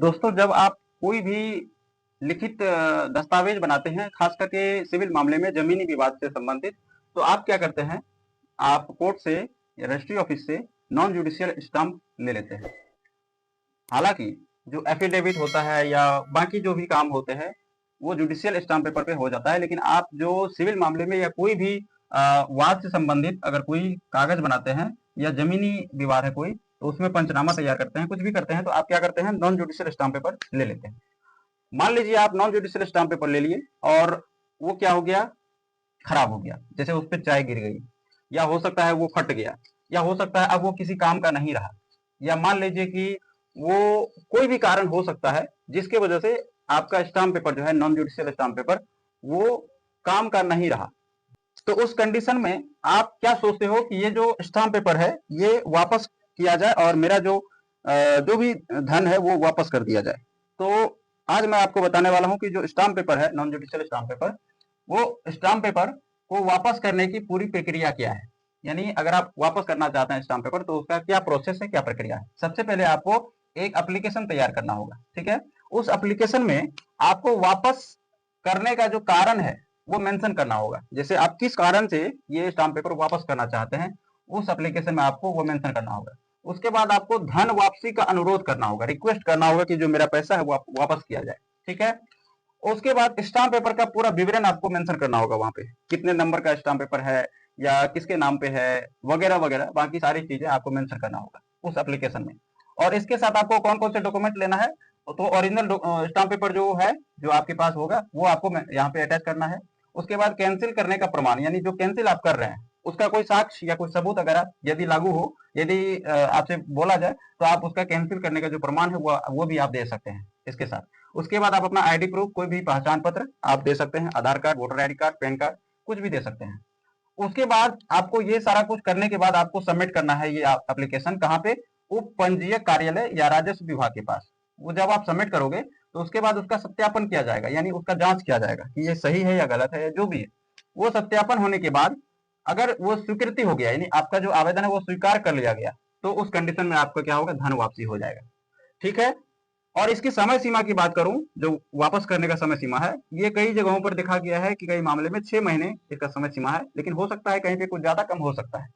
दोस्तों, जब आप कोई भी लिखित दस्तावेज बनाते हैं, खास करके सिविल मामले में जमीनी विवाद से संबंधित, तो आप क्या करते हैं? आप कोर्ट से या रजिस्ट्री ऑफिस से नॉन जुडिशियल स्टाम्प ले लेते हैं। हालांकि जो एफिडेविट होता है या बाकी जो भी काम होते हैं वो जुडिशियल स्टाम्प पेपर पे हो जाता है, लेकिन आप जो सिविल मामले में या कोई भी वाद से संबंधित अगर कोई कागज बनाते हैं या जमीनी विवाद है कोई, तो उसमें पंचनामा तैयार करते हैं, कुछ भी करते हैं, तो आप क्या करते हैं? नॉन जुडिशियल स्टाम्प पेपर ले लेते हैं। मान लीजिए आप नॉन जुडिशियल स्टाम्प पेपर ले लिए और वो क्या हो गया? खराब हो गया। जैसे उस पर चाय गिर गई, या हो सकता है वो फट गया, या हो सकता है अब वो किसी काम का नहीं रहा, या मान लीजिए कि वो कोई भी कारण हो सकता है जिसके वजह से आपका स्टाम्प पेपर जो है नॉन जुडिशियल स्टाम्प पेपर वो काम का नहीं रहा। तो उस कंडीशन में आप क्या सोचते हो कि ये जो स्टाम्प पेपर है ये वापस किया जाए और मेरा जो भी धन है वो वापस कर दिया जाए? तो आज मैं आपको बताने वाला हूं कि जो स्टाम्प पेपर है नॉन जुडिशियल स्टाम्प पेपर, वो स्टाम्प पेपर को वापस करने की पूरी प्रक्रिया क्या है। यानी अगर आप वापस करना चाहते हैं स्टाम्प पेपर तो उसका क्या प्रोसेस है, क्या प्रक्रिया है। सबसे पहले आपको एक एप्लीकेशन तैयार करना होगा, ठीक है। उस एप्लीकेशन में आपको वापस करने का जो कारण है वो मेंशन करना होगा। जैसे आप किस कारण से ये स्टाम्प पेपर वापस करना चाहते हैं, उस एप्लीकेशन में आपको वो मेंशन करना होगा। उसके बाद आपको धन वापसी का अनुरोध करना होगा, रिक्वेस्ट करना होगा कि जो मेरा पैसा है वो वापस किया जाए, ठीक है। उसके बाद स्टाम्प पेपर का पूरा विवरण आपको मेंशन करना होगा, वहां पे कितने नंबर का स्टाम्प पेपर है या किसके नाम पे है, वगैरह वगैरह बाकी सारी चीजें आपको मेंशन करना होगा उस एप्लीकेशन में। और इसके साथ आपको कौन कौन से डॉक्यूमेंट लेना है, तो ओरिजिनल स्टाम्प पेपर जो है जो आपके पास होगा वो आपको यहाँ पे अटैच करना है। उसके बाद कैंसिल करने का प्रमाण, यानी जो कैंसिल आप कर रहे हैं उसका कोई साक्ष्य या कोई सबूत अगर आप यदि लागू हो, यदि आपसे बोला जाए तो आप उसका कैंसिल करने का जो प्रमाण है वो भी आप दे सकते हैं इसके साथ। उसके बाद आप अपना आईडी प्रूफ, कोई भी पहचान पत्र आप दे सकते हैं, Aadhaar card, voter ID card, PAN card, कुछ भी दे सकते हैं। उसके बाद आपको ये सारा कुछ करने के बाद आपको सबमिट करना है ये एप्लीकेशन कहाँ पे? उप पंजीयक कार्यालय या राजस्व विभाग के पास। वो जब आप सबमिट करोगे तो उसके बाद उसका सत्यापन किया जाएगा, यानी उसका जांच किया जाएगा कि ये सही है या गलत है या जो भी है। वो सत्यापन होने के बाद अगर वो स्वीकृति हो गया, यानी आपका जो आवेदन है वो स्वीकार कर लिया गया, तो उस कंडीशन में आपका क्या होगा? धन वापसी हो जाएगा, ठीक है। और इसकी समय सीमा की बात करूं, जो वापस करने का समय सीमा है, ये कई जगहों पर देखा गया है कि कई मामले में 6 महीने इसका समय सीमा है, लेकिन हो सकता है कहीं पे कुछ ज्यादा कम हो सकता है।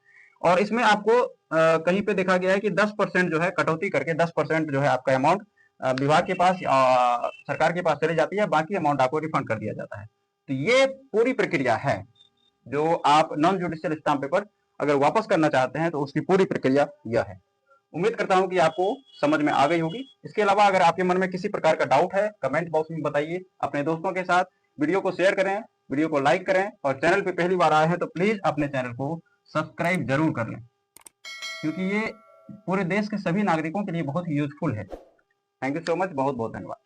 और इसमें आपको कहीं पे देखा गया है कि 10% जो है कटौती करके 10% जो है आपका अमाउंट विभाग के पास, सरकार के पास चली जाती है, बाकी अमाउंट आपको रिफंड कर दिया जाता है। तो ये पूरी प्रक्रिया है जो आप नॉन जुडिशियल स्टाम्प पेपर अगर वापस करना चाहते हैं तो उसकी पूरी प्रक्रिया यह है। उम्मीद करता हूं कि आपको समझ में आ गई होगी। इसके अलावा अगर आपके मन में किसी प्रकार का डाउट है, कमेंट बॉक्स में बताइए। अपने दोस्तों के साथ वीडियो को शेयर करें, वीडियो को लाइक करें, और चैनल पे पहली बार आए हैं तो प्लीज अपने चैनल को सब्सक्राइब जरूर कर लें, क्योंकि ये पूरे देश के सभी नागरिकों के लिए बहुत ही यूजफुल है। थैंक यू सो मच, बहुत बहुत धन्यवाद।